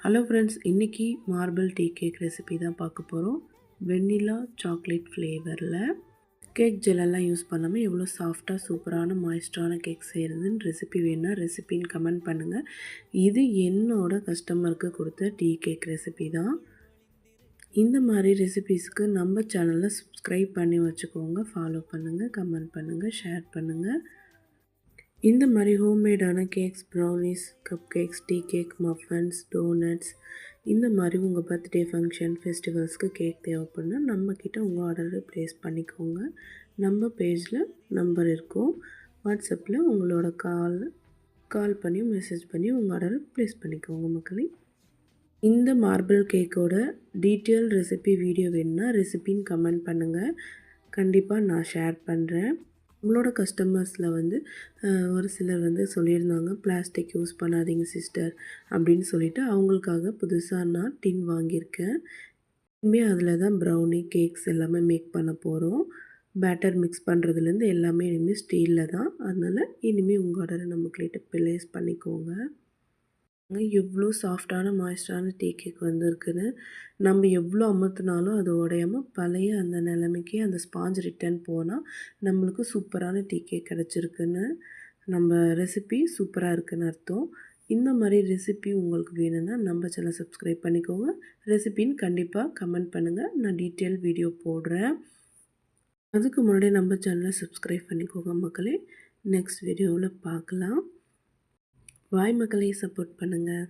Hello friends, இன்றைக்கி marble tea cake recipe தான் பார்க்க போகிறோம். வெண்ணிலா சாக்லேட் ஃப்ளேவரில் கேக் ஜெல்லெல்லாம் யூஸ் பண்ணாமல் எவ்வளோ சாஃப்டாக சூப்பரான மாய்ஸ்டரான கேக் செய்கிறதுன்னு ரெசிபி வேணுன்னா ரெசிபின்னு கமெண்ட் பண்ணுங்கள். இது என்னோடய கஸ்டமருக்கு கொடுத்த டீ கேக் ரெசிபி தான். இந்த மாதிரி ரெசிபீஸ்க்கு நம்ம சேனலில் சப்ஸ்கிரைப் பண்ணி வச்சுக்கோங்க. ஃபாலோ பண்ணுங்கள், கமெண்ட் பண்ணுங்கள், ஷேர் பண்ணுங்கள். இந்த மாதிரி ஹோம்மேடான cakes, brownies, cup cakes, tea cake, muffins, donuts இந்த மாதிரி உங்கள் பர்த்டே ஃபங்க்ஷன், ஃபெஸ்டிவல்ஸ்க்கு கேக் தேவைப்படுனா நம்மக்கிட்ட உங்கள் ஆர்டரை ப்ளேஸ் பண்ணிக்கோங்க. நம்ம பேஜில் நம்பர் இருக்கும். வாட்ஸ்அப்பில் உங்களோட கால் பண்ணி மெசேஜ் பண்ணி உங்கள் ஆர்டரை ப்ளேஸ் பண்ணிக்கோங்க மக்களே. இந்த மார்பிள் கேக்கோட டீட்டெயில் ரெசிபி வீடியோ வேணுன்னா ரெசிபின்னு கமெண்ட் பண்ணுங்கள். கண்டிப்பாக நான் ஷேர் பண்ணுறேன். நம்மளோட கஸ்டமர்ஸில் ஒரு சிலர் சொல்லியிருந்தாங்க, பிளாஸ்டிக் யூஸ் பண்ணாதீங்க சிஸ்டர் அப்படின்னு சொல்லிவிட்டு அவங்களுக்காக புதுசாக நான் டின் வாங்கியிருக்கேன். இனிமேல் அதில் தான் ப்ரௌனி, கேக்ஸ் எல்லாமே மேக் பண்ண போகிறோம். பேட்டர் மிக்ஸ் பண்ணுறதுலேருந்து எல்லாமே இனிமேல் ஸ்டீலில் தான். அதனால் இனிமேல் உங்கள் ஆர்டரை நம்மக்கிட்ட ப்ளேஸ் பண்ணிக்கோங்க. எவ்வளோ சாஃப்டான மாய்ஸ்டரான டீ கேக் வந்திருக்குன்னு. நம்ம எவ்வளோ அமுத்துனாலும் அது உடையாமல் பழைய அந்த நிலைமைக்கு அந்த ஸ்பாஞ்ச் ரிட்டர்ன் போனால் நம்மளுக்கு சூப்பரான டீ கேக் கிடச்சிருக்குன்னு நம்ம ரெசிபி சூப்பராக இருக்குதுன்னு அர்த்தம். இந்த மாதிரி ரெசிபி உங்களுக்கு வேணும்னா நம்ம சேனல் சப்ஸ்கிரைப் பண்ணிக்கோங்க. ரெசிபின்னு கண்டிப்பாக கமெண்ட் பண்ணுங்கள். நான் டீட்டெயில் வீடியோ போடுறேன். அதுக்கு முன்னாடி நம்ம சேனலை சப்ஸ்கிரைப் பண்ணிக்கோங்க மக்களே. நெக்ஸ்ட் வீடியோவில் பார்க்கலாம். பாய் மக்களே, சப்போர்ட் பண்ணுங்கள்.